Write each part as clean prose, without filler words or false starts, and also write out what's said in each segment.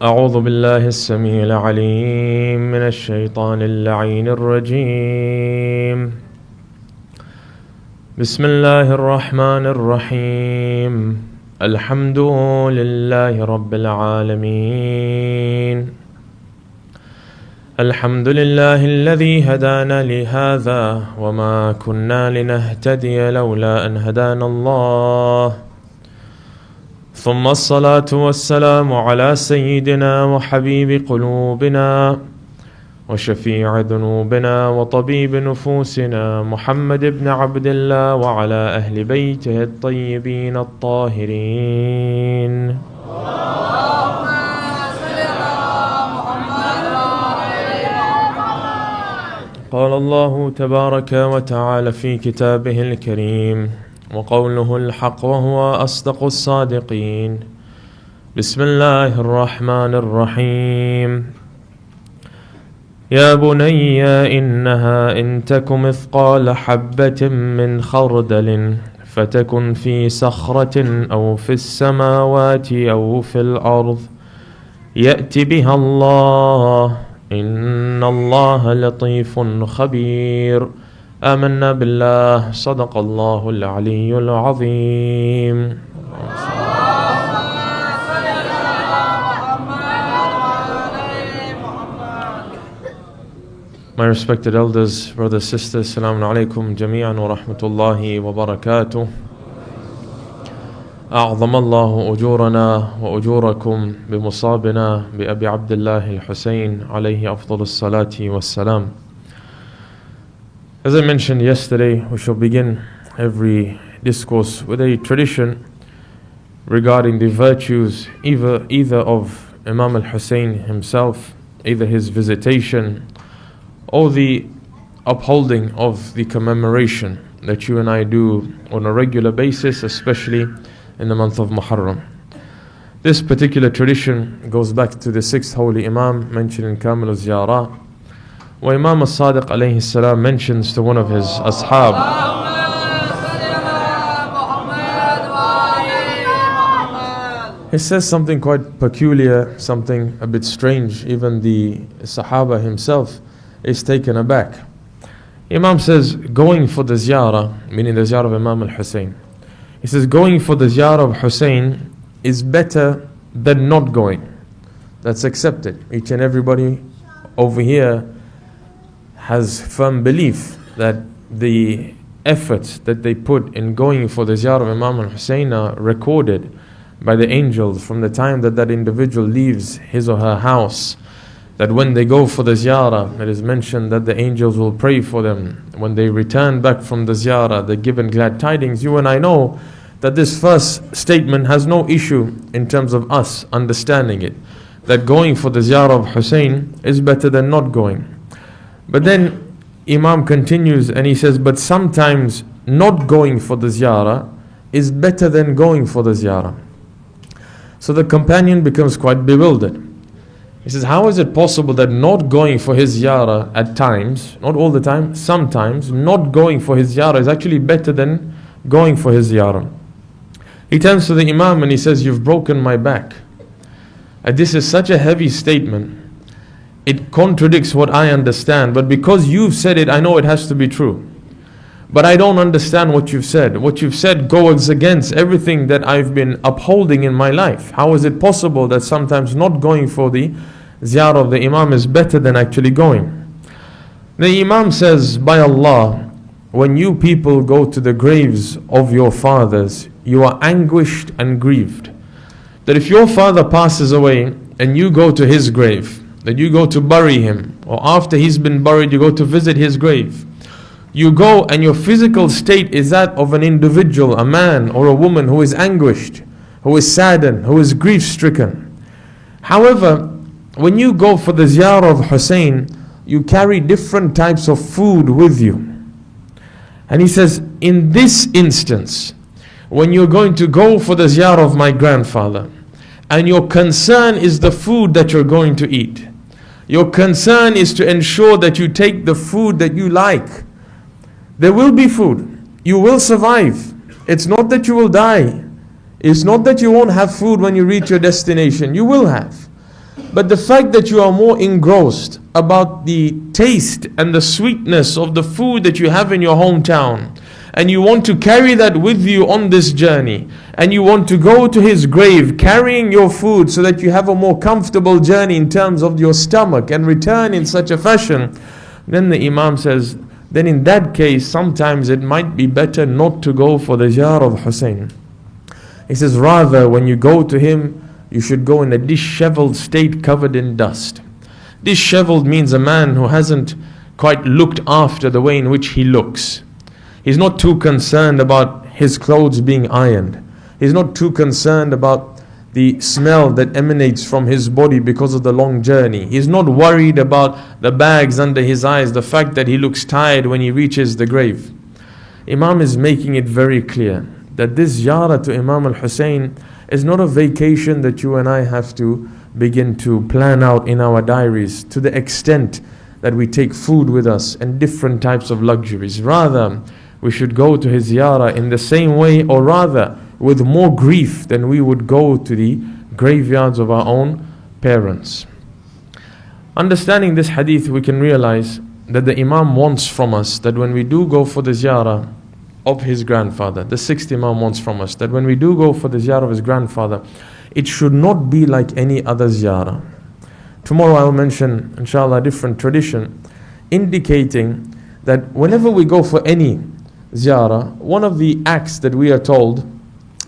أعوذ بالله السميع العليم من الشيطان اللعين الرجيم. بسم الله الرحمن الرحيم. الحمد لله رب العالمين. الحمد لله الذي هدانا لهذا وما كنا لنهتدي لولا أن هدانا الله. ثم الصلاة والسلام على سيدنا وحبيب قلوبنا وشفيع ذنوبنا وطبيب نفوسنا محمد بن عبد الله وعلى أهل بيته الطيبين الطاهرين. قال الله تبارك وتعالى في كتابه الكريم وقوله الحق وهو أصدق الصادقين. بسم الله الرحمن الرحيم. يا بني إنها إن تك مثقال حبة من خردل فتكن في صخرة أو في السماوات أو في الأرض يأتي بها الله إن الله لطيف خبير. آمنا بالله صدق الله العلي العظيم. My respected elders, brothers, sisters, Assalamu alaikum jami'an wa rahmatullahi wa barakatuh. أعظم الله أجورنا وأجوركم بمصابنا بأبي عبد الله الحسين عليه أفضل الصلاة والسلام. As I mentioned yesterday, we shall begin every discourse with a tradition regarding the virtues either of Imam Husayn himself, either his visitation or the upholding of the commemoration that you and I do on a regular basis, especially in the month of Muharram. This particular tradition goes back to the 6th holy Imam mentioned in Kamil al-Ziyarah, where Imam al-Sadiq alayhi salam mentions to one of his ashab, he says something quite peculiar, something a bit strange. Even the Sahaba himself is taken aback. Imam says, going for the ziyarah, meaning the ziyarah of Imam al-Husayn, he says, going for the ziyarah of Husayn is better than not going. That's accepted. Each and everybody over here has firm belief that the efforts that they put in going for the ziyarah of Imam al-Husayn are recorded by the angels from the time that that individual leaves his or her house. That when they go for the ziyarah, it is mentioned that the angels will pray for them. When they return back from the ziyarah, they're given glad tidings. You and I know that this first statement has no issue in terms of us understanding it. That going for the ziyarah of Husayn is better than not going. But then Imam continues and he says, but sometimes not going for the ziyarah is better than going for the ziyarah. So the companion becomes quite bewildered. He says, how is it possible that not going for his ziyarah at times, not all the time, sometimes, not going for his ziyarah is actually better than going for his ziyarah? He turns to the Imam and he says, you've broken my back. And this is such a heavy statement. It contradicts what I understand, but because you've said it, I know it has to be true. But I don't understand what you've said. What you've said goes against everything that I've been upholding in my life. How is it possible that sometimes not going for the ziyarah of the Imam is better than actually going? The Imam says, by Allah, when you people go to the graves of your fathers, you are anguished and grieved. That if your father passes away and you go to his grave, that you go to bury him, or after he's been buried you go to visit his grave, you go and your physical state is that of an individual, a man or a woman who is anguished, who is saddened, who is grief-stricken. However, when you go for the ziyarah of Husayn, you carry different types of food with you. And he says, in this instance, when you're going to go for the ziyarah of my grandfather, and your concern is the food that you're going to eat, your concern is to ensure that you take the food that you like. There will be food. You will survive. It's not that you will die. It's not that you won't have food when you reach your destination. You will have. But the fact that you are more engrossed about the taste and the sweetness of the food that you have in your hometown, and you want to carry that with you on this journey, and you want to go to his grave carrying your food so that you have a more comfortable journey in terms of your stomach and return in such a fashion, then the Imam says, then in that case sometimes it might be better not to go for the ziyarah of Husayn. He says, rather when you go to him, you should go in a disheveled state covered in dust. Disheveled means a man who hasn't quite looked after the way in which he looks. He's not too concerned about his clothes being ironed. He's not too concerned about the smell that emanates from his body because of the long journey. He's not worried about the bags under his eyes, the fact that he looks tired when he reaches the grave. Imam is making it very clear that this ziyarah to Imam al-Husayn is not a vacation that you and I have to begin to plan out in our diaries to the extent that we take food with us and different types of luxuries. Rather, we should go to his ziyarah in the same way, or rather with more grief than we would go to the graveyards of our own parents. Understanding this hadith, we can realize that the Imam wants from us that when we do go for the ziyarah of his grandfather, the sixth Imam wants from us that when we do go for the ziyarah of his grandfather, it should not be like any other ziyarah. Tomorrow I will mention, inshallah, a different tradition indicating that whenever we go for any ziyarah, one of the acts that we are told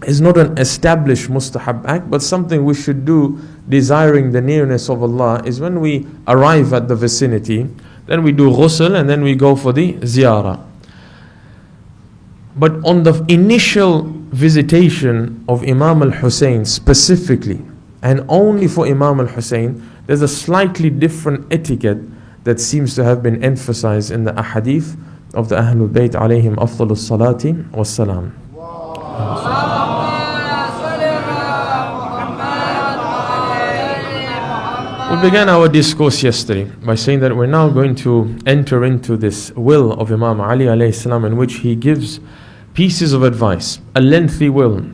is not an established mustahab act, but something we should do desiring the nearness of Allah, is when we arrive at the vicinity, then we do ghusl and then we go for the ziyarah. But on the initial visitation of Imam al-Husayn specifically, and only for Imam al-Husayn, there's a slightly different etiquette that seems to have been emphasized in the ahadith of the Ahlul Bayt alayhim afdalus salati was salam. We began our discourse yesterday by saying that we're now going to enter into this will of Imam Ali alayhi salam, in which he gives pieces of advice, a lengthy will,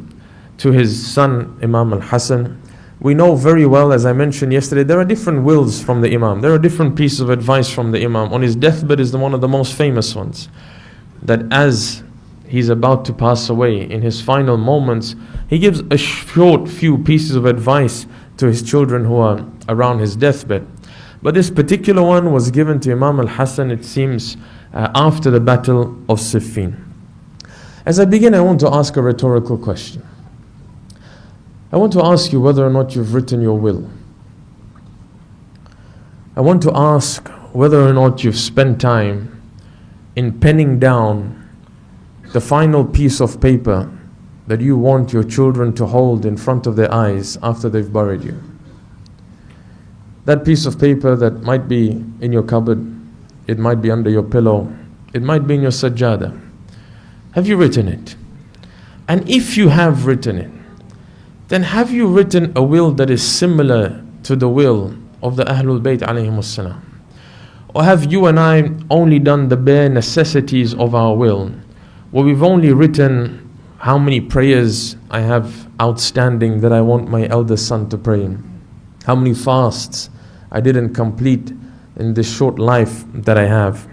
to his son Imam al-Hasan. We know very well, as I mentioned yesterday, there are different wills from the Imam. There are different pieces of advice from the Imam. On his deathbed is one of the most famous ones, that as he's about to pass away, in his final moments, he gives a short few pieces of advice to his children who are around his deathbed. But this particular one was given to Imam al-Hasan, it seems, after the battle of Siffin. As I begin, I want to ask a rhetorical question. I want to ask you whether or not you've written your will. I want to ask whether or not you've spent time in penning down the final piece of paper that you want your children to hold in front of their eyes after they've buried you. That piece of paper that might be in your cupboard, it might be under your pillow, it might be in your sajjada. Have you written it? And if you have written it, then have you written a will that is similar to the will of the Ahlul Bayt alayhimus salam? Or have you and I only done the bare necessities of our will, where we've only written how many prayers I have outstanding that I want my eldest son to pray in, how many fasts I didn't complete in this short life that I have.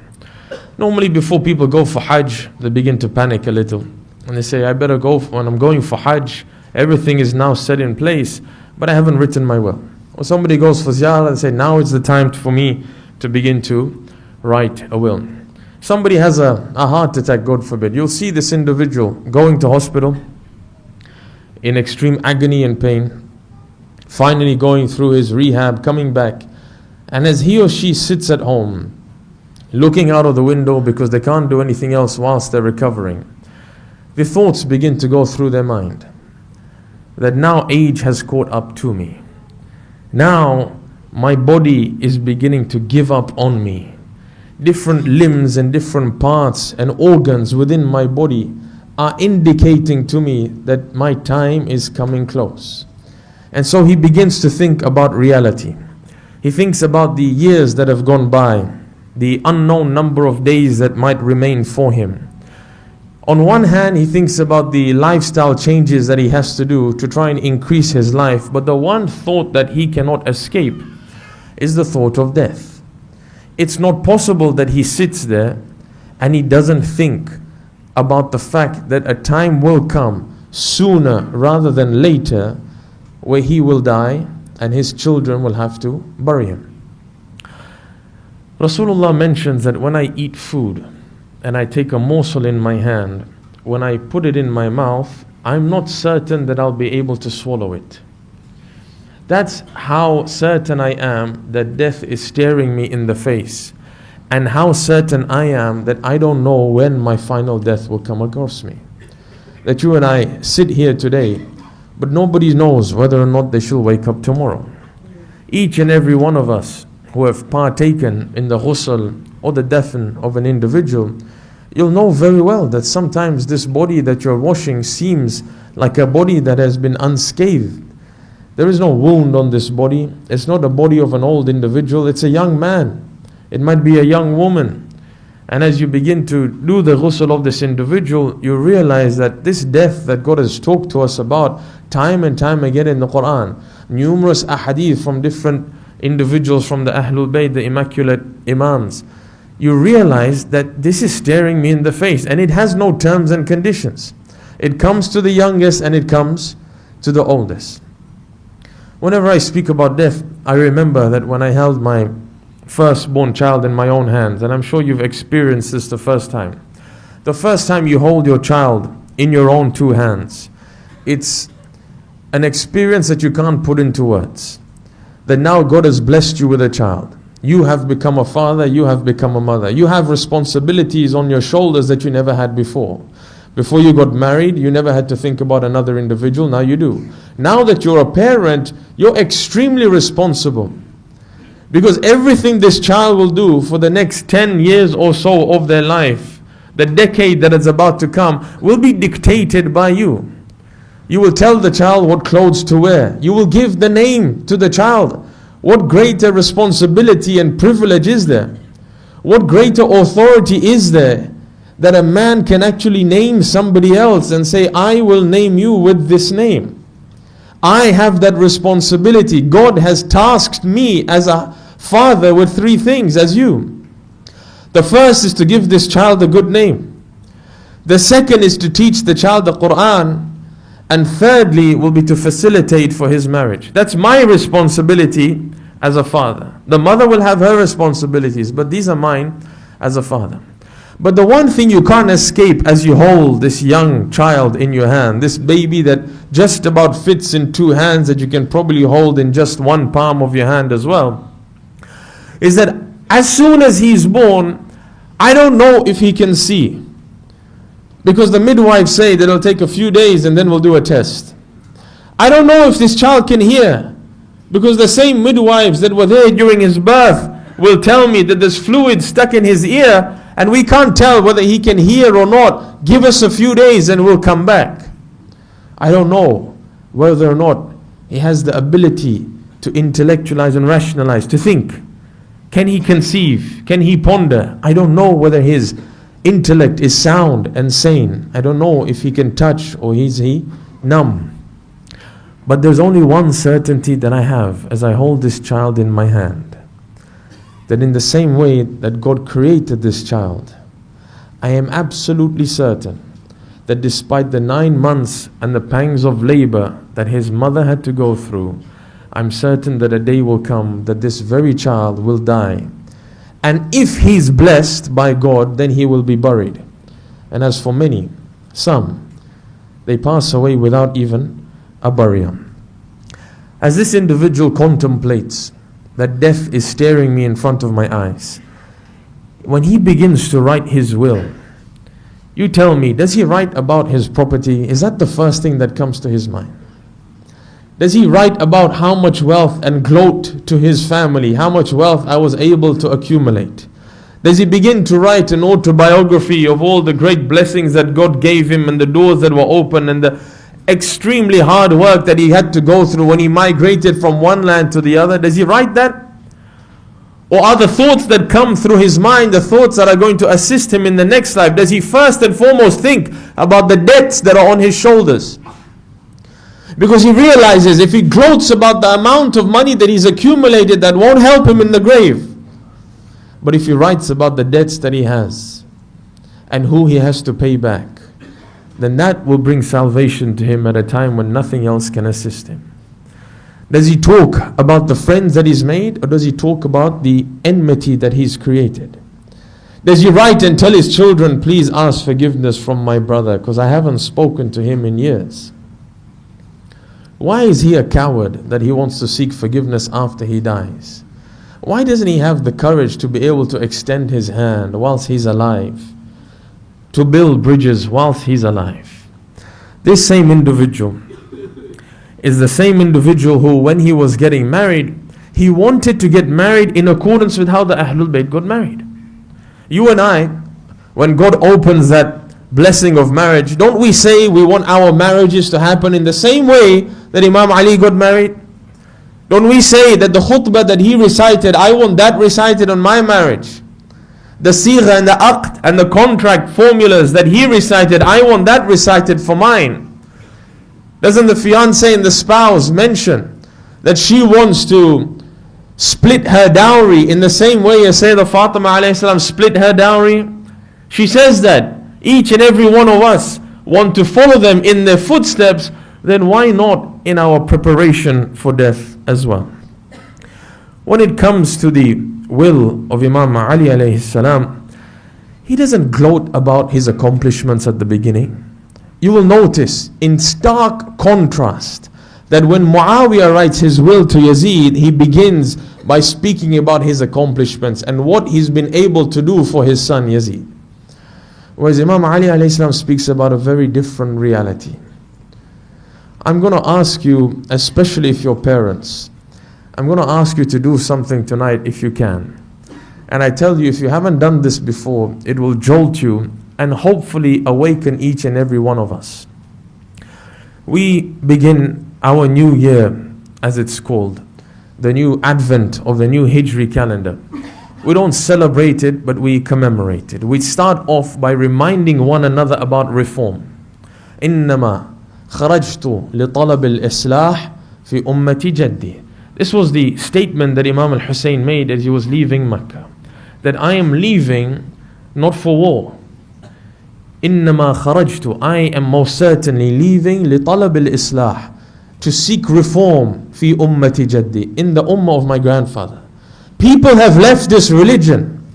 Normally before people go for Hajj, they begin to panic a little. And they say, I better go, when I'm going for Hajj, everything is now set in place, but I haven't written my will. Or somebody goes for ziyarah and say, now is the time for me to begin to write a will. Somebody has a heart attack, God forbid. You'll see this individual going to hospital in extreme agony and pain, finally going through his rehab, coming back. And as he or she sits at home, looking out of the window because they can't do anything else whilst they're recovering, the thoughts begin to go through their mind that now age has caught up to me. Now my body is beginning to give up on me. Different limbs and different parts and organs within my body are indicating to me that my time is coming close. And so he begins to think about reality. He thinks about the years that have gone by, the unknown number of days that might remain for him. On one hand, he thinks about the lifestyle changes that he has to do to try and increase his life, but the one thought that he cannot escape is the thought of death. It's not possible that he sits there and he doesn't think about the fact that a time will come sooner rather than later where he will die and his children will have to bury him. Rasulullah mentions that when I eat food and I take a morsel in my hand, when I put it in my mouth, I'm not certain that I'll be able to swallow it. That's how certain I am that death is staring me in the face, and how certain I am that I don't know when my final death will come across me. That you and I sit here today, but nobody knows whether or not they shall wake up tomorrow. Each and every one of us who have partaken in the ghusl or the dafn of an individual, you'll know very well that sometimes this body that you're washing seems like a body that has been unscathed. There is no wound on this body. It's not a body of an old individual. It's a young man. It might be a young woman. And as you begin to do the ghusl of this individual, you realize that this death that God has talked to us about time and time again in the Quran, numerous ahadith from different individuals from the Ahlul Bayt, the immaculate Imams, you realize that this is staring me in the face, and it has no terms and conditions. It comes to the youngest and it comes to the oldest. Whenever I speak about death, I remember that when I held my firstborn child in my own hands, and I'm sure you've experienced this the first time. The first time you hold your child in your own two hands, it's an experience that you can't put into words. That now God has blessed you with a child. You have become a father, you have become a mother. You have responsibilities on your shoulders that you never had before. Before you got married, you never had to think about another individual, now you do. Now that you're a parent, you're extremely responsible. Because everything this child will do for the next 10 years or so of their life, the decade that is about to come, will be dictated by you. You will tell the child what clothes to wear. You will give the name to the child. What greater responsibility and privilege is there? What greater authority is there that a man can actually name somebody else and say, I will name you with this name. I have that responsibility. God has tasked me as a father with three things as you. The first is to give this child a good name. The second is to teach the child the Quran. And thirdly will be to facilitate for his marriage. That's my responsibility as a father. The mother will have her responsibilities, but these are mine as a father. But the one thing you can't escape as you hold this young child in your hand, this baby that just about fits in two hands that you can probably hold in just one palm of your hand as well, is that as soon as he's born, I don't know if he can see. Because the midwives say that it'll take a few days and then we'll do a test. I don't know if this child can hear. Because the same midwives that were there during his birth will tell me that there's fluid stuck in his ear and we can't tell whether he can hear or not. Give us a few days and we'll come back. I don't know whether or not he has the ability to intellectualize and rationalize, to think. Can he conceive? Can he ponder? I don't know whether his intellect is sound and sane. I don't know if he can touch or is he numb. But there's only one certainty that I have as I hold this child in my hand. That in the same way that God created this child, I am absolutely certain that despite the 9 months and the pangs of labor that his mother had to go through, I'm certain that a day will come that this very child will die. And if he's blessed by God, then he will be buried. And as for many, some, they pass away without even a burial. As this individual contemplates that death is staring me in front of my eyes, when he begins to write his will, you tell me, does he write about his property? Is that the first thing that comes to his mind? Does he write about how much wealth and gloat to his family, how much wealth I was able to accumulate? Does he begin to write an autobiography of all the great blessings that God gave him and the doors that were open and the extremely hard work that he had to go through when he migrated from one land to the other? Does he write that? Or are the thoughts that come through his mind the thoughts that are going to assist him in the next life? Does he first and foremost think about the debts that are on his shoulders? Because he realizes if he gloats about the amount of money that he's accumulated, that won't help him in the grave. But if he writes about the debts that he has and who he has to pay back, then that will bring salvation to him at a time when nothing else can assist him. Does he talk about the friends that he's made, or does he talk about the enmity that he's created? Does he write and tell his children, please ask forgiveness from my brother because I haven't spoken to him in years? Why is he a coward that he wants to seek forgiveness after he dies? Why doesn't he have the courage to be able to extend his hand whilst he's alive, to build bridges whilst he's alive? This same individual is the same individual who, when he was getting married, he wanted to get married in accordance with how the Ahlul Bayt got married. You and I, when God opens that blessing of marriage, don't we say we want our marriages to happen in the same way that Imam Ali got married? Don't we say that the khutbah that he recited, I want that recited on my marriage? The sigha and the aqd and the contract formulas that he recited, I want that recited for mine. Doesn't the fiancé and the spouse mention that she wants to split her dowry in the same way as Sayyidah Fatima alayhi salam split her dowry? She says that each and every one of us want to follow them in their footsteps, then why not in our preparation for death as well? When it comes to the will of Imam Ali alayhi salam, he doesn't gloat about his accomplishments at the beginning. You will notice in stark contrast that when Muawiyah writes his will to Yazid, he begins by speaking about his accomplishments and what he's been able to do for his son Yazid. Whereas Imam Ali alayhi salam speaks about a very different reality. I'm going to ask you, especially if you're parents, I'm going to ask you to do something tonight if you can. And I tell you, if you haven't done this before, it will jolt you and hopefully awaken each and every one of us. We begin our new year, as it's called, the new advent of the new Hijri calendar. We don't celebrate it, but we commemorate it. We start off by reminding one another about reform. إنما خرجت لطلب الإصلاح في أمتي جدي. This was the statement that Imam Husayn made as he was leaving Mecca, that I am leaving not for war. إنما خرجت, I am most certainly leaving لطلب الإصلاح, to seek reform في أمتي جدي, in the ummah of my grandfather. People have left this religion.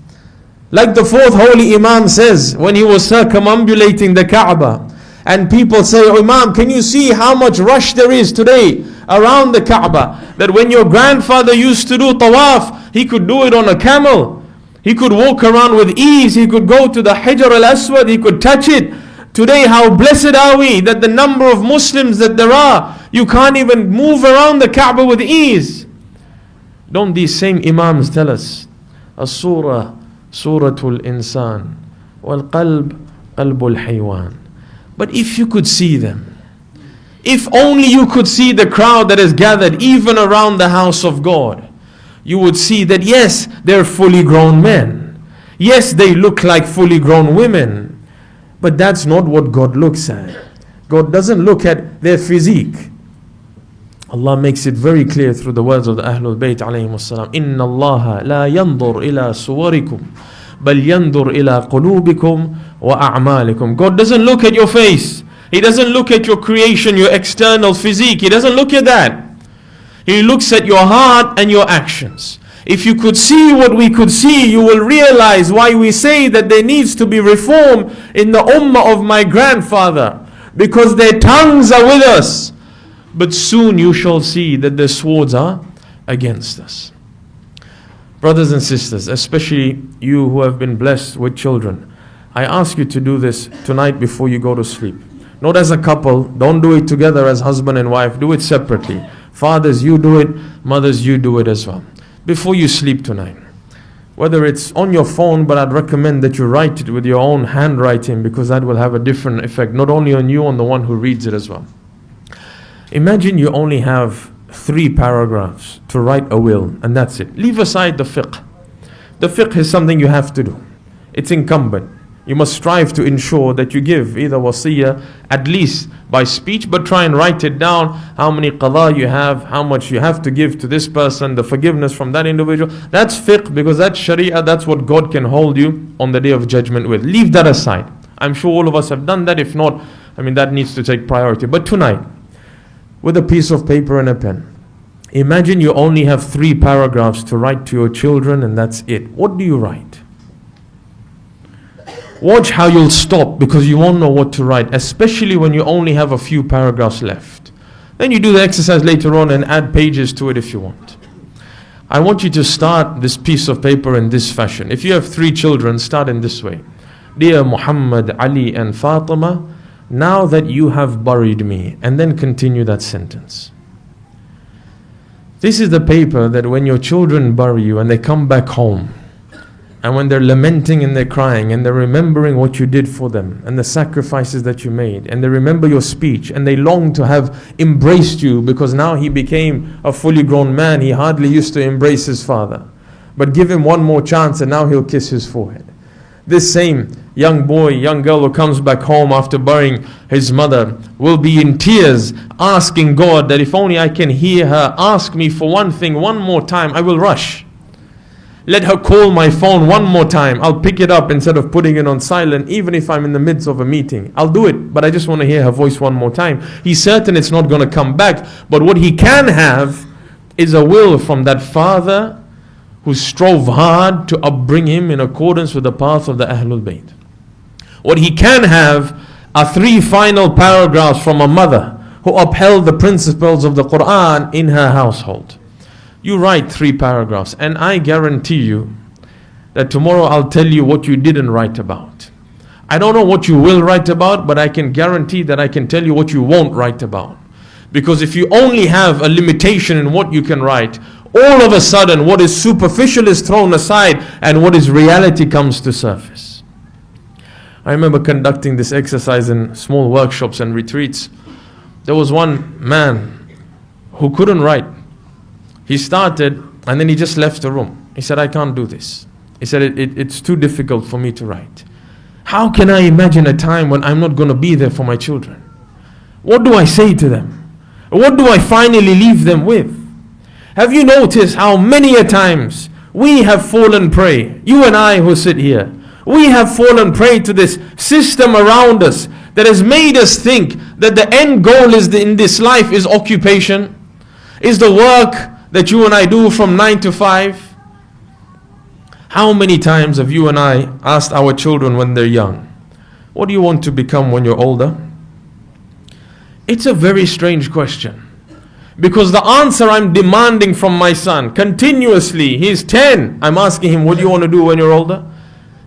Like the fourth holy Imam says when he was circumambulating the Kaaba, and people say, oh Imam, can you see how much rush there is today around the Kaaba? That when your grandfather used to do tawaf, he could do it on a camel. He could walk around with ease. He could go to the Hajar al-Aswad. He could touch it. Today, how blessed are we that the number of Muslims that there are, you can't even move around the Kaaba with ease. Don't these same Imams tell us, As-surah, suratul insan, wal-qalb, qalbul haywan. But if you could see them, if only you could see the crowd that is gathered even around the house of God, you would see that yes, they're fully grown men. Yes, they look like fully grown women. But that's not what God looks at. God doesn't look at their physique. Allah makes it very clear through the words of the Ahlul Bayt alayhim as-salam. Inna Allah la yandur ila suwarikum, bal yandur ila qulubikum wa a'malikum. God doesn't look at your face. He doesn't look at your creation, your external physique. He doesn't look at that. He looks at your heart and your actions. If you could see what we could see, you will realize why we say that there needs to be reform in the ummah of my grandfather. Because their tongues are with us, but soon you shall see that their swords are against us. Brothers and sisters, especially you who have been blessed with children, I ask you to do this tonight before you go to sleep. Not as a couple, don't do it together as husband and wife, do it separately. Fathers, you do it. Mothers, you do it as well. Before you sleep tonight, whether it's on your phone, but I'd recommend that you write it with your own handwriting, because that will have a different effect, not only on you, on the one who reads it as well. Imagine you only have 3 paragraphs to write a will, and that's it. Leave aside the fiqh. The fiqh is something you have to do. It's incumbent. You must strive to ensure that you give either wasiyah, at least by speech, but try and write it down, how many qada you have, how much you have to give to this person, the forgiveness from that individual. That's fiqh, because that's sharia, that's what God can hold you on the day of judgment with. Leave that aside. I'm sure all of us have done that. If not, that needs to take priority. But tonight, with a piece of paper and a pen, imagine you only have 3 paragraphs to write to your children, and that's it. What do you write? Watch how you'll stop, because you won't know what to write, especially when you only have a few paragraphs left. Then you do the exercise later on and add pages to it if you want. I want you to start this piece of paper in this fashion. If you have 3 children, start in this way. Dear Muhammad, Ali and Fatima, now that you have buried me, and then continue that sentence. This is the paper that when your children bury you and they come back home, and when they're lamenting and they're crying and they're remembering what you did for them and the sacrifices that you made, and they remember your speech and they long to have embraced you, because now he became a fully grown man. He hardly used to embrace his father, but give him one more chance and now he'll kiss his forehead. This same young boy, young girl who comes back home after burying his mother will be in tears, asking God that if only I can hear her ask me for one thing one more time, I will rush. Let her call my phone one more time. I'll pick it up instead of putting it on silent, even if I'm in the midst of a meeting. I'll do it, but I just want to hear her voice one more time. He's certain it's not going to come back, but what he can have is a will from that father who strove hard to upbring him in accordance with the path of the Ahlul Bayt. What he can have are 3 final paragraphs from a mother who upheld the principles of the Quran in her household. You write 3 paragraphs, and I guarantee you that tomorrow I'll tell you what you didn't write about. I don't know what you will write about, but I can guarantee that I can tell you what you won't write about. Because if you only have a limitation in what you can write, all of a sudden what is superficial is thrown aside and what is reality comes to surface. I remember conducting this exercise in small workshops and retreats. There was one man who couldn't write. He started and then he just left the room. He said, I can't do this. He said, it's too difficult for me to write. How can I imagine a time when I'm not going to be there for my children? What do I say to them? What do I finally leave them with? Have you noticed how many a times we have fallen prey, you and I who sit here, we have fallen prey to this system around us that has made us think that the end goal in this life is occupation, is the work that you and I do from 9 to 5. How many times have you and I asked our children when they're young, what do you want to become when you're older? It's a very strange question, because the answer I'm demanding from my son continuously, he's 10, I'm asking him, what do you want to do when you're older?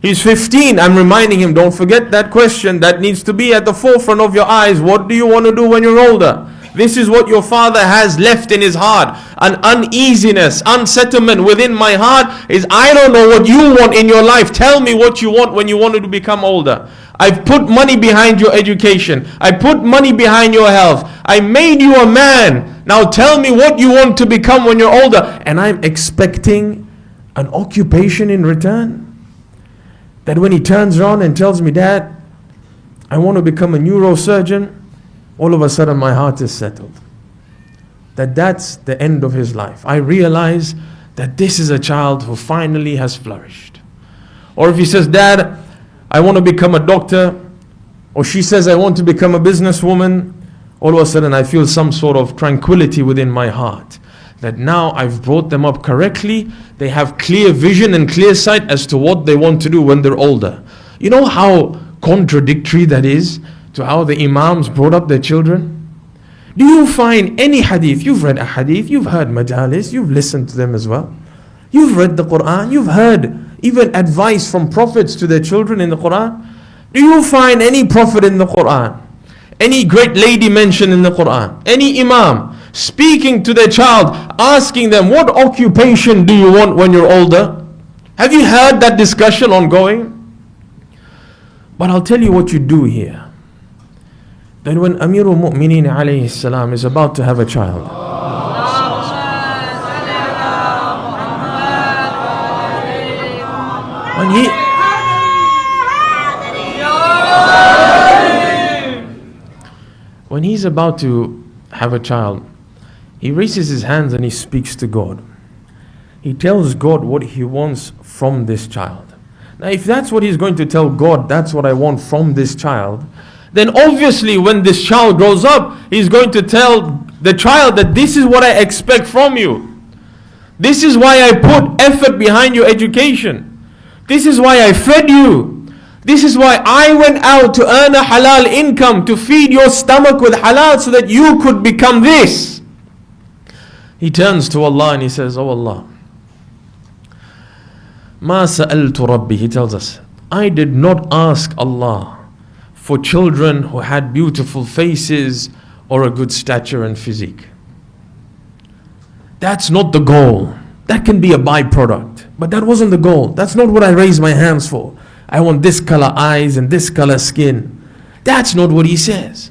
He's 15, I'm reminding him, don't forget that question, that needs to be at the forefront of your eyes. What do you want to do when you're older? This is what your father has left in his heart. An uneasiness, unsettlement within my heart is, I don't know what you want in your life. Tell me what you want when you want to become older. I've put money behind your education. I put money behind your health. I made you a man. Now tell me what you want to become when you're older. And I'm expecting an occupation in return. That when he turns around and tells me, Dad, I want to become a neurosurgeon, all of a sudden my heart is settled. That's the end of his life. I realize that this is a child who finally has flourished. Or if he says, Dad, I want to become a doctor, or she says, I want to become a businesswoman, all of a sudden I feel some sort of tranquility within my heart. That now I've brought them up correctly, they have clear vision and clear sight as to what they want to do when they're older. You know how contradictory that is to how the Imams brought up their children? Do you find any hadith, you've read a hadith, you've heard Majalis, you've listened to them as well. You've read the Quran, you've heard even advice from prophets to their children in the Quran. Do you find any prophet in the Quran, any great lady mentioned in the Quran, any Imam speaking to their child, asking them, what occupation do you want when you're older? Have you heard that discussion ongoing? But I'll tell you what you do here. That when Amirul Mu'mineen alayhi salam is about to have a child, When he's about to have a child, he raises his hands and he speaks to God. He tells God what he wants from this child. Now, if that's what he's going to tell God, that's what I want from this child, then obviously when this child grows up, he's going to tell the child that this is what I expect from you. This is why I put effort behind your education. This is why I fed you. This is why I went out to earn a halal income, to feed your stomach with halal so that you could become this. He turns to Allah and he says, oh Allah, Ma sa'altu Rabbi, he tells us, I did not ask Allah for children who had beautiful faces or a good stature and physique. That's not the goal. That can be a byproduct, but that wasn't the goal. That's not what I raised my hands for. I want this color eyes and this color skin. That's not what he says.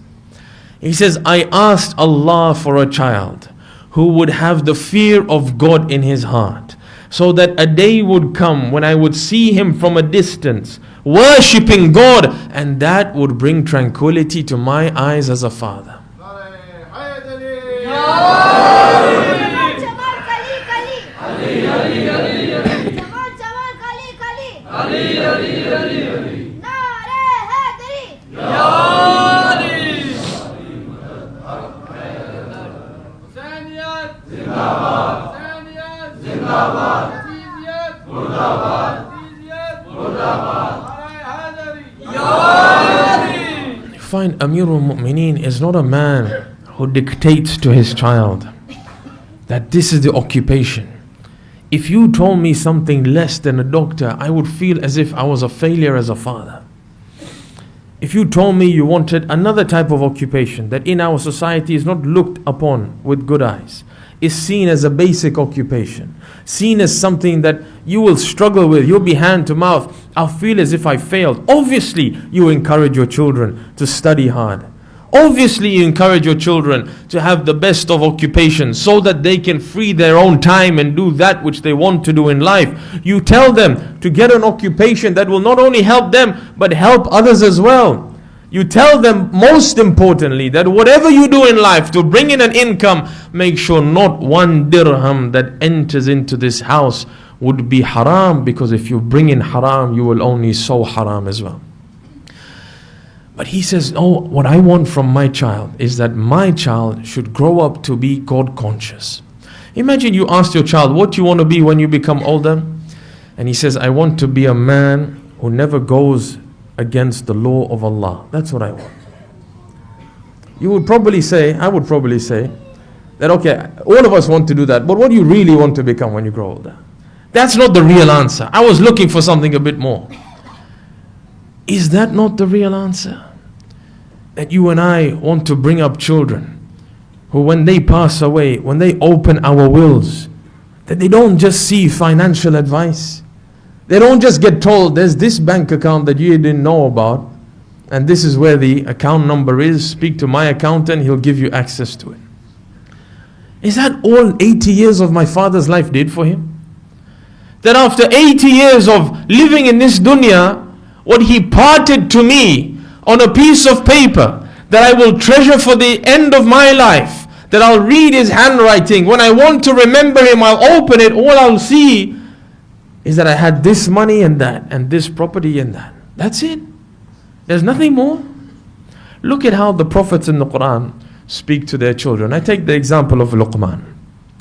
He says, I asked Allah for a child who would have the fear of God in his heart, so that a day would come when I would see him from a distance worshipping God, and that would bring tranquility to my eyes as a father. You find Amirul Mu'mineen is not a man who dictates to his child that this is the occupation. If you told me something less than a doctor, I would feel as if I was a failure as a father. If you told me you wanted another type of occupation that in our society is not looked upon with good eyes, is seen as a basic occupation, seen as something that you will struggle with, you'll be hand to mouth, I'll feel as if I failed. Obviously, you encourage your children to study hard. Obviously, you encourage your children to have the best of occupations so that they can free their own time and do that which they want to do in life. You tell them to get an occupation that will not only help them, but help others as well. You tell them, most importantly, that whatever you do in life to bring in an income, make sure not one dirham that enters into this house would be haram, because if you bring in haram, you will only sow haram as well. But he says, oh, what I want from my child is that my child should grow up to be God conscious. Imagine you asked your child, what do you want to be when you become older? And he says, I want to be a man who never goes against the law of Allah. That's what I want. You would probably say, I would probably say, that okay, all of us want to do that, but what do you really want to become when you grow older? That's not the real answer. I was looking for something a bit more. Is that not the real answer? That you and I want to bring up children who, when they pass away, when they open our wills, that they don't just see financial advice. They don't just get told there's this bank account that you didn't know about, and this is where the account number is. Speak to my accountant, he'll give you access to it. Is that all 80 years of my father's life did for him? That after 80 years of living in this dunya, what he parted to me on a piece of paper that I will treasure for the end of my life, that I'll read his handwriting. When I want to remember him, I'll open it. All I'll see is that I had this money and that, and this property and that. That's it. There's nothing more. Look at how the prophets in the Quran speak to their children. I take the example of Luqman.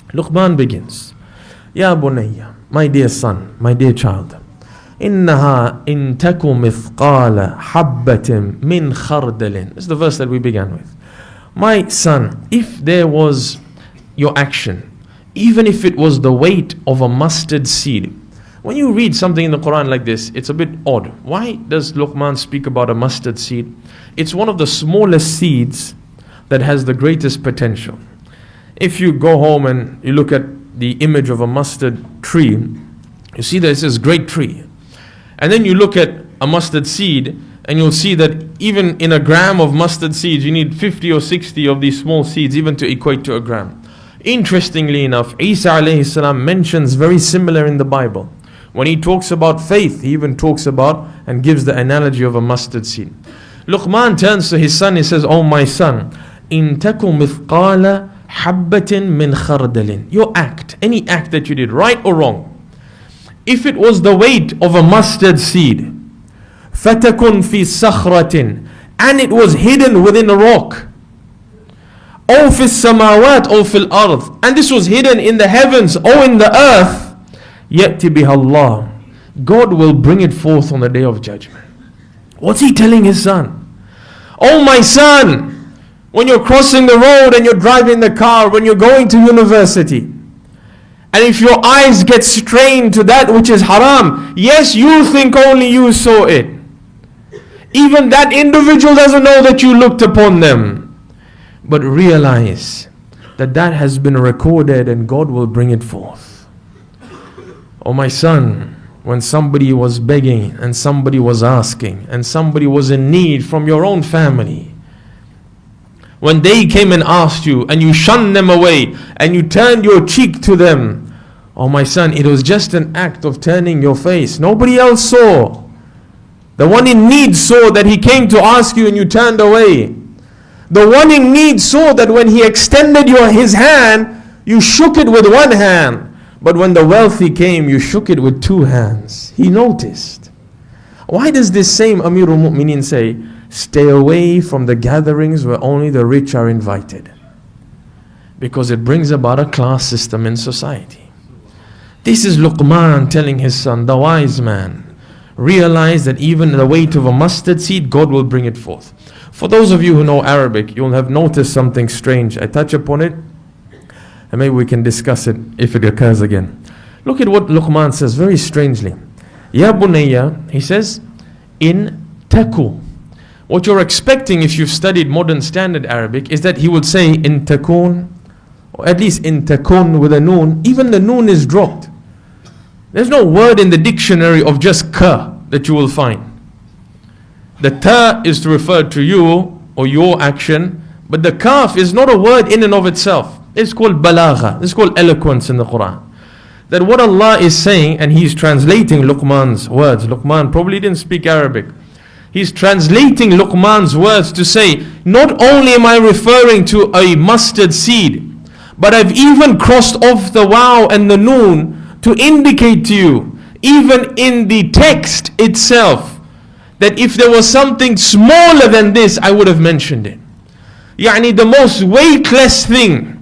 Luqman begins, Ya bunayya, my dear son, my dear child, إنها إن تك مثقال حبة من خردل. This is the verse that we began with. My son, if there was your action, even if it was the weight of a mustard seed. When you read something in the Quran like this, it's a bit odd. Why does Luqman speak about a mustard seed? It's one of the smallest seeds that has the greatest potential. If you go home and you look at the image of a mustard tree, you see that it's this great tree. And then you look at a mustard seed, and you'll see that even in a gram of mustard seeds, you need 50 or 60 of these small seeds even to equate to a gram. Interestingly enough, Isa alayhi salam mentions very similar in the Bible. When he talks about faith, he even talks about and gives the analogy of a mustard seed. Luqman turns to his son, he says, "Oh my son, in taku mithqala habbatin min khardalin." Your act, any act that you did, right or wrong, if it was the weight of a mustard seed, fatakun fi sakhratin, and it was hidden within a rock, or fi samawat or fil ard, and this was hidden in the heavens or in the earth, ya'ti biha Allah, God will bring it forth on the day of judgment. What's he telling his son? Oh my son, when you're crossing the road and you're driving the car, when you're going to university, and if your eyes get strained to that which is haram, yes, you think only you saw it. Even that individual doesn't know that you looked upon them. But realize that that has been recorded and God will bring it forth. Oh my son, when somebody was begging and somebody was asking and somebody was in need from your own family, when they came and asked you and you shunned them away and you turned your cheek to them, oh my son, it was just an act of turning your face. Nobody else saw. The one in need saw that he came to ask you and you turned away. The one in need saw that when he extended his hand, you shook it with one hand. But when the wealthy came, you shook it with two hands. He noticed. Why does this same Amirul Mu'mineen say, stay away from the gatherings where only the rich are invited? Because it brings about a class system in society. This is Luqman telling his son, the wise man. Realize that even the weight of a mustard seed, God will bring it forth. For those of you who know Arabic, you'll have noticed something strange. I touch upon it, and maybe we can discuss it if it occurs again. Look at what Luqman says very strangely. Ya bunayya, he says, in taku. What you're expecting if you've studied modern standard Arabic is that he would say in takun, or at least in takun with a noon. Even the noon is dropped. There's no word in the dictionary of just ka that you will find. The ta is to refer to you or your action, but the kaf is not a word in and of itself. It's called balagha. It's called eloquence in the Quran. That what Allah is saying, and He's translating Luqman's words. Luqman probably didn't speak Arabic. He's translating Luqman's words to say, not only am I referring to a mustard seed, but I've even crossed off the waw and the noon to indicate to you, even in the text itself, that if there was something smaller than this, I would have mentioned it. Yani the most weightless thing,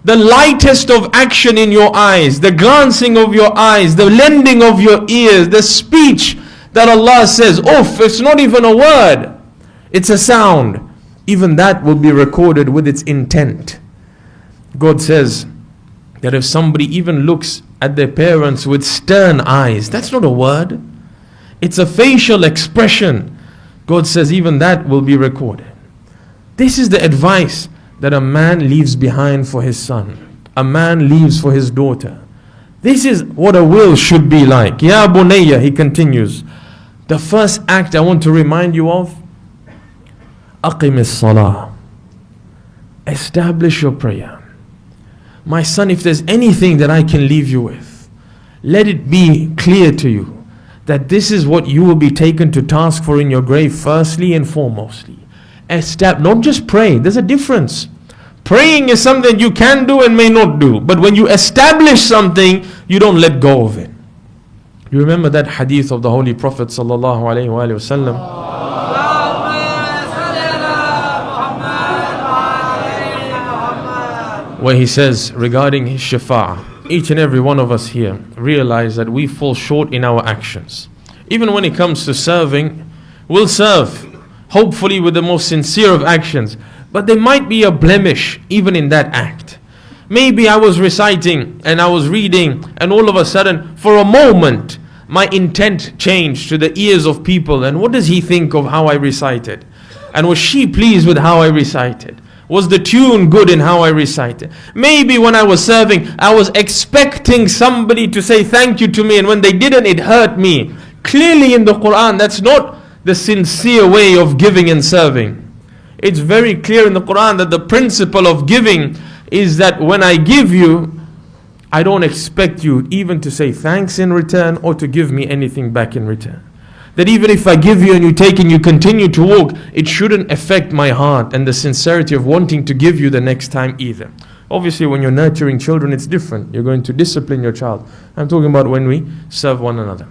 the lightest of action in your eyes, the glancing of your eyes, the lending of your ears, the speech that Allah says, oof, it's not even a word, it's a sound. Even that will be recorded with its intent. God says that if somebody even looks at their parents with stern eyes, that's not a word, it's a facial expression. God says even that will be recorded. This is the advice that a man leaves behind for his son, a man leaves for his daughter. This is what a will should be like. Ya bunayya, he continues. The first act I want to remind you of, aqimis salah. Establish your prayer. My son, if there's anything that I can leave you with, let it be clear to you that this is what you will be taken to task for in your grave, firstly and foremostly. Don't just pray. There's a difference. Praying is something you can do and may not do. But when you establish something, you don't let go of it. You remember that hadith of the Holy Prophet sallallahu alaihi wasallam, where he says regarding his shafa'ah, each and every one of us here realize that we fall short in our actions. Even when it comes to serving, we'll serve, hopefully with the most sincere of actions, but there might be a blemish even in that act. Maybe I was reciting and I was reading, and all of a sudden, for a moment, my intent changed to the ears of people. And what does he think of how I recited? And was she pleased with how I recited? Was the tune good in how I recited? Maybe when I was serving, I was expecting somebody to say thank you to me, and when they didn't, it hurt me. Clearly in the Quran, that's not the sincere way of giving and serving. It's very clear in the Quran that the principle of giving is that when I give you, I don't expect you even to say thanks in return or to give me anything back in return. That even if I give you and you take and you continue to walk, it shouldn't affect my heart and the sincerity of wanting to give you the next time either. Obviously, when you're nurturing children, it's different. You're going to discipline your child. I'm talking about when we serve one another.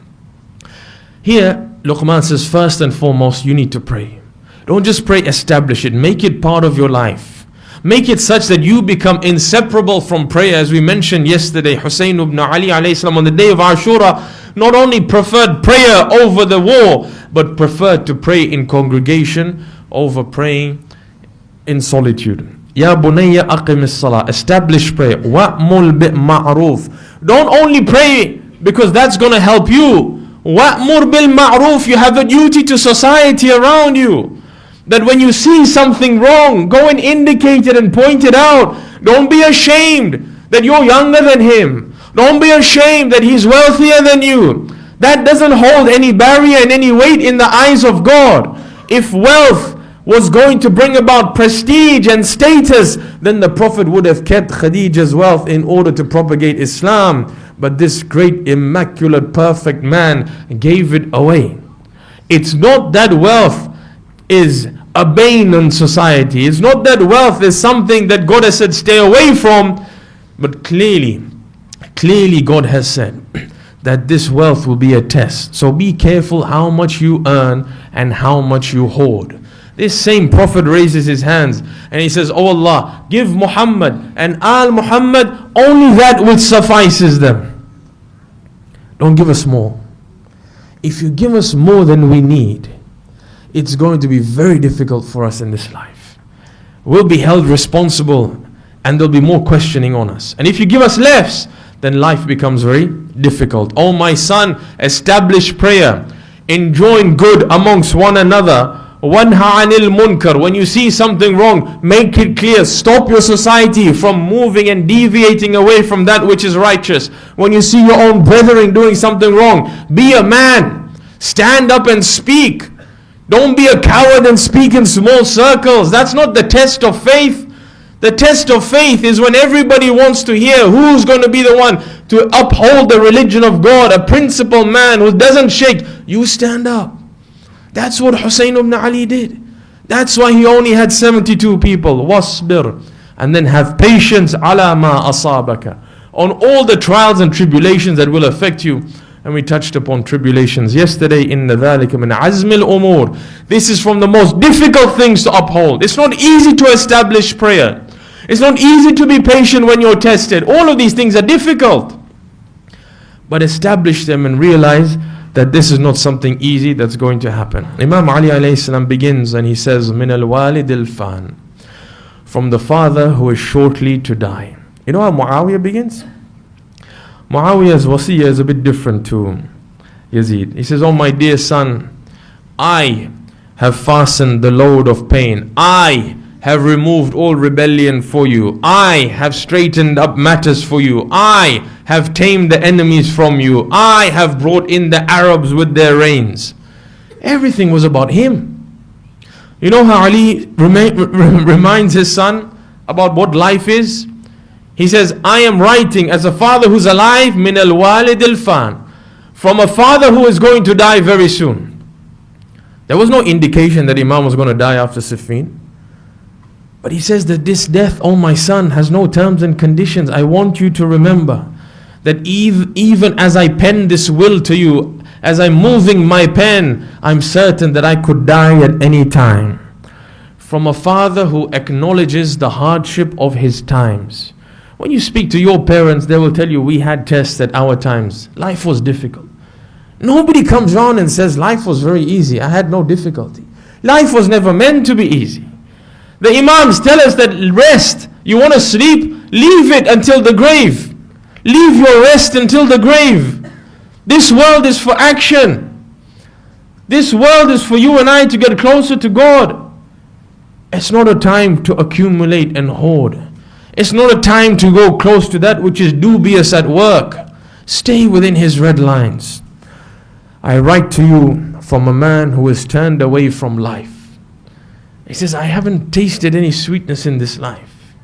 Here, Luqman says, first and foremost, you need to pray. Don't just pray, establish it. Make it part of your life. Make it such that you become inseparable from prayer. As we mentioned yesterday, Husayn ibn Ali alayhi salam on the day of Ashura not only preferred prayer over the war, but preferred to pray in congregation over praying in solitude. Ya bunayya aqim as-salah. Establish prayer. Wa'mul bil-ma'ruf. Don't only pray because that's going to help you. Wa'mur bil-ma'ruf. You have a duty to society around you. That when you see something wrong, go and indicate it and point it out. Don't be ashamed that you're younger than him. Don't be ashamed that he's wealthier than you. That doesn't hold any barrier and any weight in the eyes of God. If wealth was going to bring about prestige and status, then the Prophet would have kept Khadija's wealth in order to propagate Islam. But this great, immaculate, perfect man gave it away. It's not that wealth is a bane in society. It's not that wealth is something that God has said stay away from. But clearly God has said that this wealth will be a test. So be careful how much you earn and how much you hoard. This same Prophet raises his hands and he says, Oh Allah, give Muhammad and Al Muhammad only that which suffices them. Don't give us more. If you give us more than we need, it's going to be very difficult for us in this life. We'll be held responsible and there'll be more questioning on us. And if you give us less, then life becomes very difficult. Oh my son, establish prayer. Enjoin good amongst one another. Wanha anil munkar. When you see something wrong, make it clear. Stop your society from moving and deviating away from that which is righteous. When you see your own brethren doing something wrong, be a man. Stand up and speak. Don't be a coward and speak in small circles. That's not the test of faith. The test of faith is when everybody wants to hear who's going to be the one to uphold the religion of God, a principled man who doesn't shake. You stand up. That's what Husayn ibn Ali did. That's why he only had 72 people. Wasbir. And then have patience ala ma asabaka. On all the trials and tribulations that will affect you. And we touched upon tribulations yesterday. Inna dhalika min azmil umur. This is from the most difficult things to uphold. It's not easy to establish prayer. It's not easy to be patient when you're tested. All of these things are difficult. But establish them and realize that this is not something easy that's going to happen. Imam Ali alayhi salam begins and he says, Min al-walid al-fan. From the father who is shortly to die. You know how Muawiyah begins? Muawiyah's wasiyah is a bit different to Yazid. He says, Oh my dear son, I have fastened the load of pain. I have removed all rebellion for you. I have straightened up matters for you. I have tamed the enemies from you. I have brought in the Arabs with their reins. Everything was about him. You know how Ali reminds his son about what life is? He says, I am writing as a father who's alive, min al-walid al-fan, from a father who is going to die very soon. There was no indication that Imam was going to die after Siffin. But he says that this death, oh my son, has no terms and conditions. I want you to remember that even as I pen this will to you, as I'm moving my pen, I'm certain that I could die at any time. From a father who acknowledges the hardship of his times. When you speak to your parents, they will tell you, we had tests at our times. Life was difficult. Nobody comes around and says, life was very easy. I had no difficulty. Life was never meant to be easy. The Imams tell us that rest, you want to sleep, leave it until the grave. Leave your rest until the grave. This world is for action. This world is for you and I to get closer to God. It's not a time to accumulate and hoard. It's not a time to go close to that which is dubious at work. Stay within his red lines. I write to you from a man who has turned away from life. He says, I haven't tasted any sweetness in this life.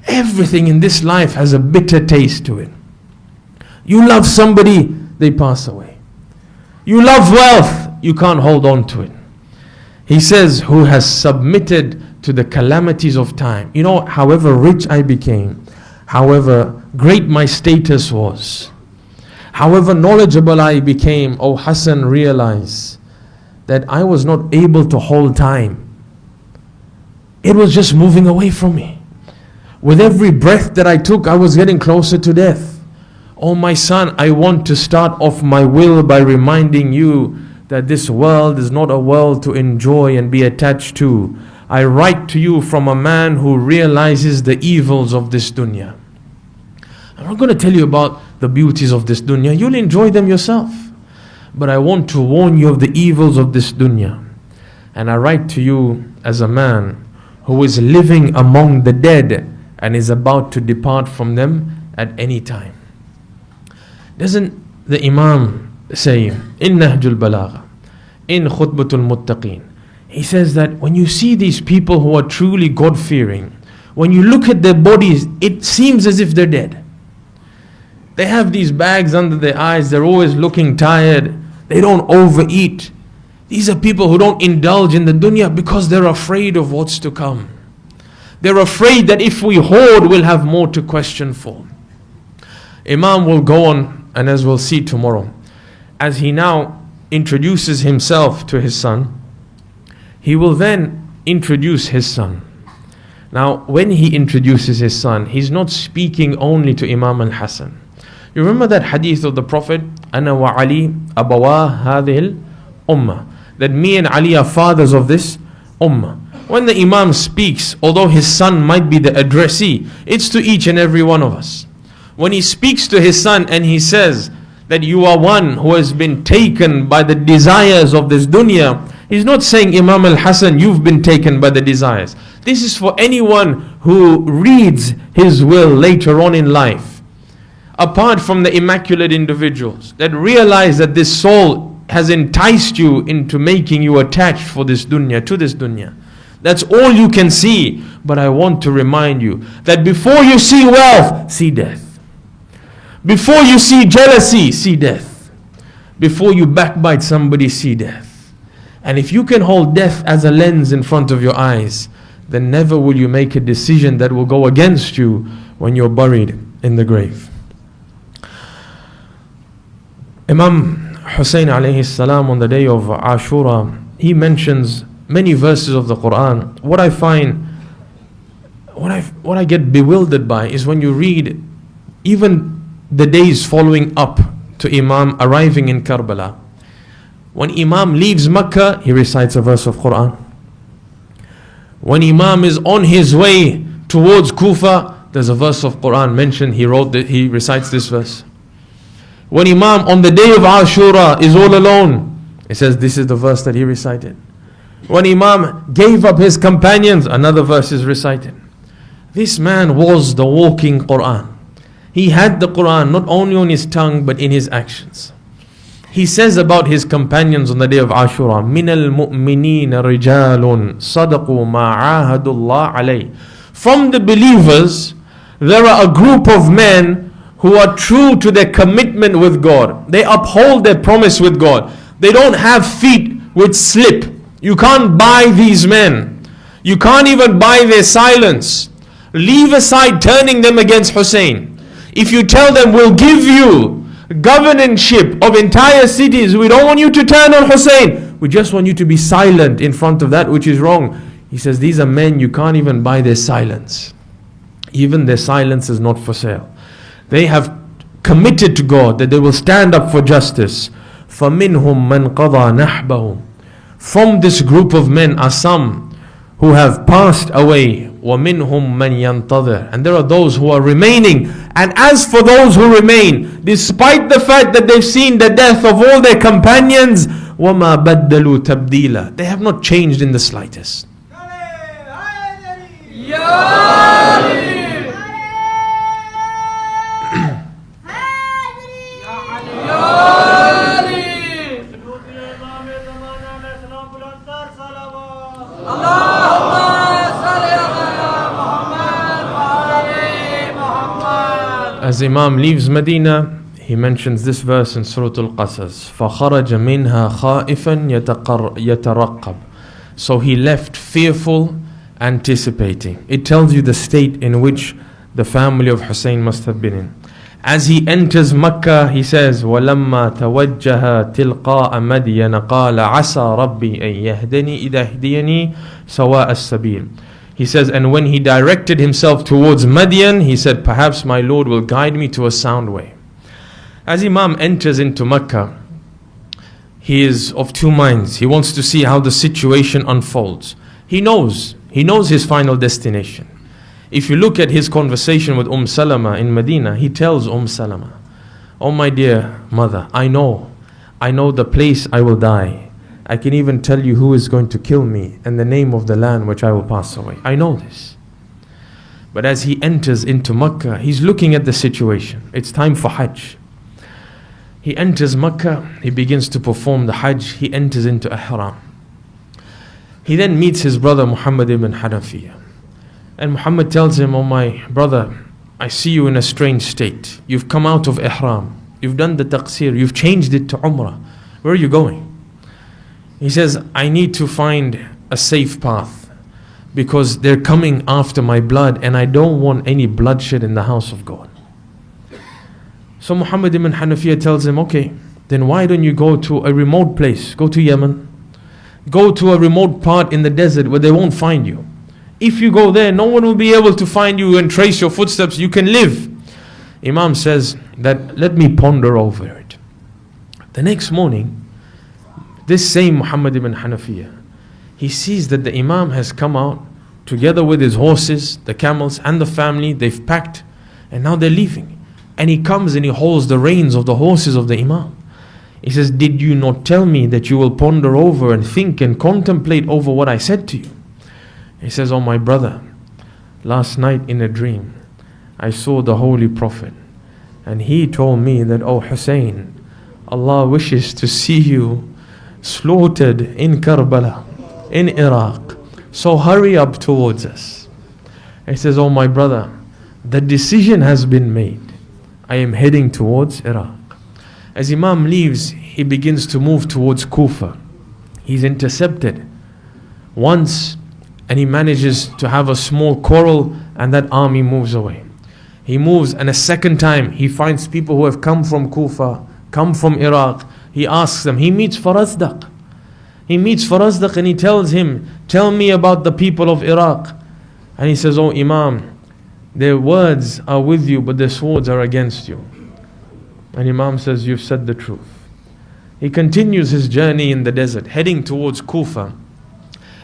Everything in this life has a bitter taste to it. You love somebody, they pass away. You love wealth, you can't hold on to it. He says, who has submitted to the calamities of time. You know, however rich I became, however great my status was, however knowledgeable I became, O Hassan, realize that I was not able to hold time. It was just moving away from me. With every breath that I took, I was getting closer to death. Oh my son, I want to start off my will by reminding you that this world is not a world to enjoy and be attached to. I write to you from a man who realizes the evils of this dunya. I'm not going to tell you about the beauties of this dunya. You'll enjoy them yourself. But I want to warn you of the evils of this dunya. And I write to you as a man who is living among the dead and is about to depart from them at any time. Doesn't the Imam say in Nahjul Balagha, in Khutbatul Muttaqeen, he says that when you see these people who are truly God-fearing, when you look at their bodies, it seems as if they're dead. They have these bags under their eyes, they're always looking tired, they don't overeat. These are people who don't indulge in the dunya because they're afraid of what's to come. They're afraid that if we hoard, we'll have more to question for. Imam will go on, and as we'll see tomorrow, as he now introduces himself to his son, he will then introduce his son. Now, when he introduces his son, he's not speaking only to Imam al-Hasan. You remember that hadith of the Prophet, Ana wa Ali abawa hadhil ummah, that me and Ali are fathers of this ummah. When the Imam speaks, although his son might be the addressee, it's to each and every one of us. When he speaks to his son and he says that you are one who has been taken by the desires of this dunya, he's not saying, Imam al-Hasan, you've been taken by the desires. This is for anyone who reads his will later on in life. Apart from the immaculate individuals that realize that this soul has enticed you into making you attached for this dunya, to this dunya. That's all you can see. But I want to remind you that before you see wealth, see death. Before you see jealousy, see death. Before you backbite somebody, see death. And if you can hold death as a lens in front of your eyes, then never will you make a decision that will go against you when you're buried in the grave. Imam Husayn alayhi salam, on the day of Ashura, he mentions many verses of the Quran. What I find, what I get bewildered by is when you read even the days following up to Imam arriving in Karbala. When Imam leaves Makkah, he recites a verse of Quran. When Imam is on his way towards Kufa, there's a verse of Quran mentioned. He recites this verse. When Imam on the day of Ashura is all alone, he says this is the verse that he recited. When Imam gave up his companions, another verse is recited. This man was the walking Quran. He had the Quran not only on his tongue but in his actions. He says about his companions on the day of Ashura, مِنَ الْمُؤْمِنِينَ رِجَالٌ صَدَقُوا مَا عَاهَدُوا اللَّهَ عَلَيْهِ. From the believers, there are a group of men who are true to their commitment with God. They uphold their promise with God. They don't have feet which slip. You can't buy these men. You can't even buy their silence. Leave aside turning them against Hussein. If you tell them we'll give you governorship of entire cities, we don't want you to turn on Hussein. We just want you to be silent in front of that which is wrong. He says these are men, you can't even buy their silence. Even their silence is not for sale. They have committed to God that they will stand up for justice. فَمِنْهُمْ مَنْ قَضَى نَحْبَهُ. From this group of men are some who have passed away. وَمِنْهُمْ مَنْ يَنْتَظِرُ. And there are those who are remaining. And as for those who remain, despite the fact that they've seen the death of all their companions, وَمَا بَدَّلُوا تَبْدِيلًا. They have not changed in the slightest. As Imam leaves Medina, he mentions this verse in Surah Al-Qasas. فَخَرَجَ مِنْهَا خَائِفًا يَتَرَقَّبُ. So he left fearful, anticipating. It tells you the state in which the family of Hussein must have been in. As he enters Makkah, he says, وَلَمَّا تَوَجَّهَ تِلْقَاءَ مَدْيَنَ قَالَ عَسَى رَبِّي أَن يَهْدِيَنِي إِذَا هِدِيَنِي سَوَاءَ السَّبِيلِ. He says, and when he directed himself towards Madian, he said, perhaps my Lord will guide me to a sound way. As Imam enters into Makkah, he is of two minds. He wants to see how the situation unfolds. He knows his final destination. If you look at his conversation with Salama in Medina, he tells Salama, oh my dear mother, I know the place I will die. I can even tell you who is going to kill me and the name of the land which I will pass away. I know this. But as he enters into Makkah, he's looking at the situation. It's time for Hajj. He enters Makkah, he begins to perform the Hajj, he enters into Ihram. He then meets his brother Muhammad ibn Hanafiya. And Muhammad tells him, oh my brother, I see you in a strange state. You've come out of Ihram. You've done the taqsir. You've changed it to Umrah. Where are you going? He says, I need to find a safe path because they're coming after my blood and I don't want any bloodshed in the house of God. So Muhammad ibn Hanafiya tells him, okay, then why don't you go to a remote place? Go to Yemen. Go to a remote part in the desert where they won't find you. If you go there, no one will be able to find you and trace your footsteps. You can live. Imam says that, let me ponder over it. The next morning, this same Muhammad ibn Hanafiya, he sees that the Imam has come out together with his horses, the camels and the family. They've packed and now they're leaving. And he comes and he holds the reins of the horses of the Imam. He says, did you not tell me that you will ponder over and think and contemplate over what I said to you? He says, oh my brother, last night in a dream, I saw the Holy Prophet. And he told me that, oh Hussein, Allah wishes to see you slaughtered in Karbala, in Iraq. So hurry up towards us. He says, oh my brother, the decision has been made. I am heading towards Iraq. As Imam leaves, he begins to move towards Kufa. He's intercepted once and he manages to have a small quarrel and that army moves away. He moves and a second time he finds people who have come from Kufa, come from Iraq. He asks them, he meets Farazdaq. And he tells him, tell me about the people of Iraq. And he says, oh Imam, their words are with you but their swords are against you. And Imam says, you've said the truth. He continues his journey in the desert, heading towards Kufa.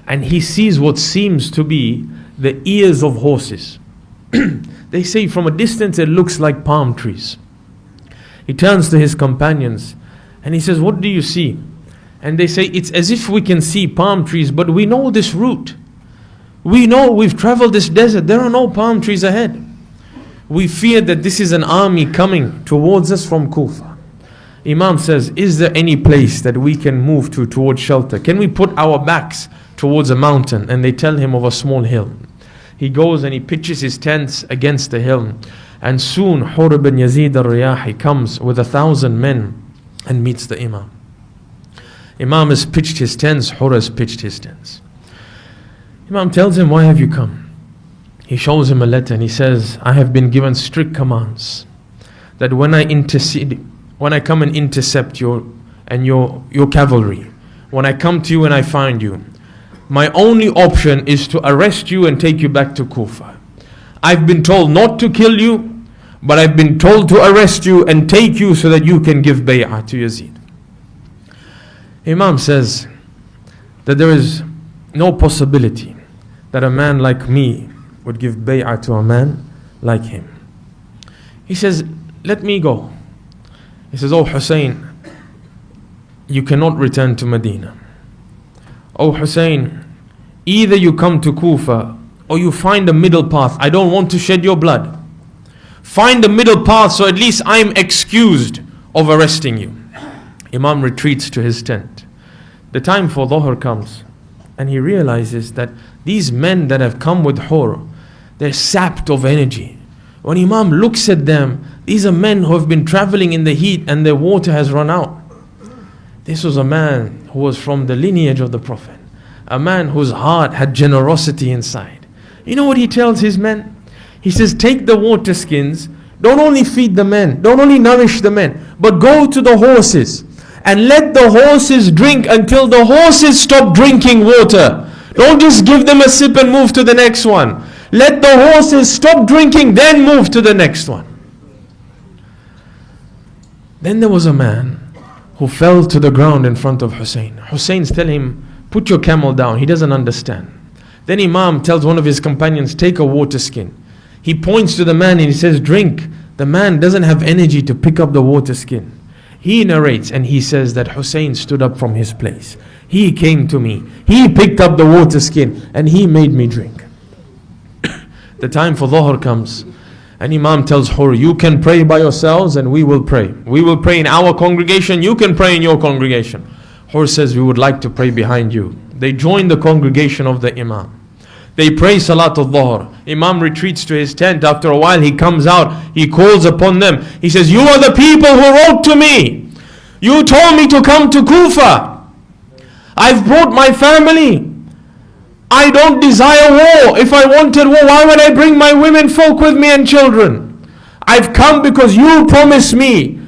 And he sees what seems to be the ears of horses. They say from a distance it looks like palm trees. He turns to his companions and he says, what do you see? And they say, it's as if we can see palm trees, but we know this route. We know we've traveled this desert. There are no palm trees ahead. We fear that this is an army coming towards us from Kufa. Imam says, is there any place that we can move to towards shelter? Can we put our backs towards a mountain? And they tell him of a small hill. He goes and he pitches his tents against the hill. And soon Hur bin Yazid al-Riyahi comes with 1,000 men and meets the Imam. Imam has pitched his tents, Hur has pitched his tents. Imam tells him, why have you come? He shows him a letter and he says, I have been given strict commands that when I come and intercept your cavalry, when I come to you and I find you, my only option is to arrest you and take you back to Kufa. I've been told not to kill you, but I've been told to arrest you and take you so that you can give bay'ah to Yazid. Imam says that there is no possibility that a man like me would give bay'ah to a man like him. He says, let me go. He says, oh Hussein, you cannot return to Medina. Oh Hussein, either you come to Kufa or you find a middle path. I don't want to shed your blood. Find a middle path so at least I'm excused of arresting you. Imam retreats to his tent. The time for Dhuhr comes and he realizes that these men that have come with Hur, they're sapped of energy. When Imam looks at them, These are men who have been traveling in the heat and their water has run out. This was a man who was from the lineage of the Prophet. A man whose heart had generosity inside. You know what he tells his men? He says, take the water skins, don't only feed the men, don't only nourish the men, but go to the horses and let the horses drink until the horses stop drinking water. Don't just give them a sip and move to the next one. Let the horses stop drinking, then move to the next one. Then there was a man who fell to the ground in front of Husayn. Husayn's telling him, put your camel down. He doesn't understand. Then Imam tells one of his companions, take a water skin. He points to the man and he says, drink. The man doesn't have energy to pick up the water skin. He narrates and he says that Husayn stood up from his place. He came to me. He picked up the water skin and he made me drink. The time for Dhuhr comes and Imam tells Hur, you can pray by yourselves and we will pray. We will pray in our congregation, you can pray in your congregation. Hur says, we would like to pray behind you. They join the congregation of the Imam. They pray Salatul Dhuhr. Imam retreats to his tent. After a while he comes out. He calls upon them. He says, you are the people who wrote to me. You told me to come to Kufa. I've brought my family. I don't desire war. If I wanted war, why would I bring my women folk with me and children? I've come because you promised me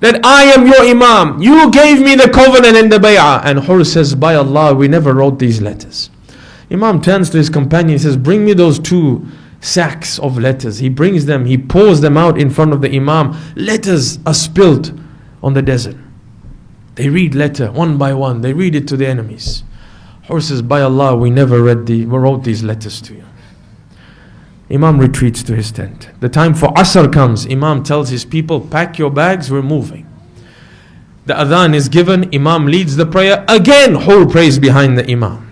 that I am your Imam. You gave me the covenant and the bay'ah. And Hur says, by Allah, we never wrote these letters. Imam turns to his companion, he says, bring me those 2 sacks of letters. He brings them, he pours them out in front of the Imam. Letters are spilt on the desert. They read letter one by one, they read it to the enemies. Hur says, by Allah, we never wrote these letters to you. Imam retreats to his tent. The time for Asr comes. Imam tells his people, pack your bags, we're moving. The adhan is given, Imam leads the prayer. Again, Hur prays behind the Imam.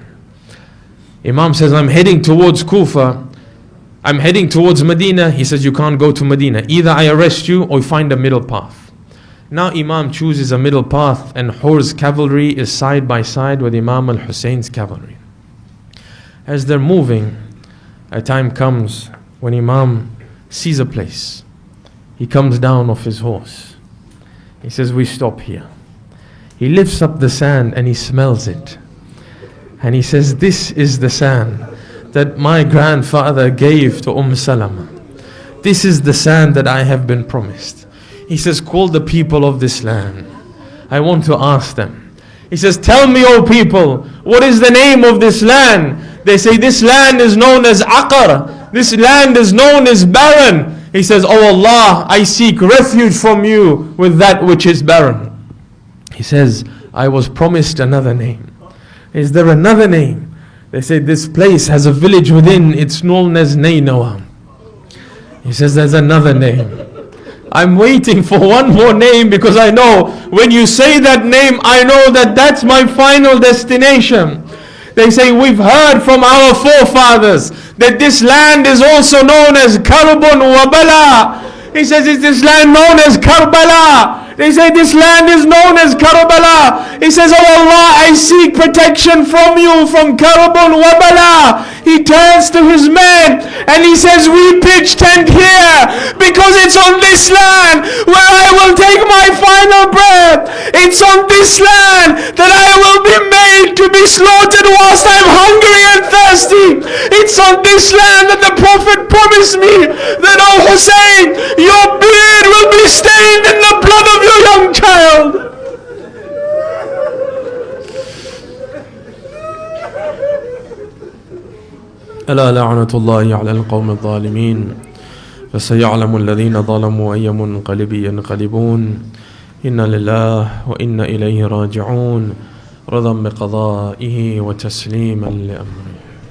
Imam says, I'm heading towards Kufa. I'm heading towards Medina. He says, you can't go to Medina. Either I arrest you or find a middle path. Now Imam chooses a middle path and Hur's cavalry is side by side with Imam al-Husayn's cavalry. As they're moving, a time comes when Imam sees a place. He comes down off his horse. He says, we stop here. He lifts up the sand and he smells it. And he says, this is the sand that my grandfather gave to Salama. This is the sand that I have been promised. He says, call the people of this land. I want to ask them. He says, tell me, O people, what is the name of this land? They say, this land is known as Aqar. This land is known as barren. He says, oh Allah, I seek refuge from you with that which is barren. He says, I was promised another name. Is there another name? They say, this place has a village within. It's known as Nainawa. He says, there's another name. I'm waiting for one more name because I know when you say that name, I know that that's my final destination. They say, we've heard from our forefathers that this land is also known as Karbun wa Bala. He says, is this land known as Karbala? They say, this land is known as Karbala. He says, oh Allah, I seek protection from you from Karbun wa Bala. He turns to his men and he says, we pitch tent here because it's on this land where I will take my final breath. It's on this land that I will be made to be slaughtered whilst I'm hungry and thirsty. It's on this land that the Prophet promised me that, oh Husayn, your beard will be stained in the blood of your young child. ألا لعنة الله على القوم الظالمين فسيعلم الذين ظلموا أي منقلب ينقلبون إنا لله وإنا إليه راجعون رضا بقضائه وتسليما لأمره.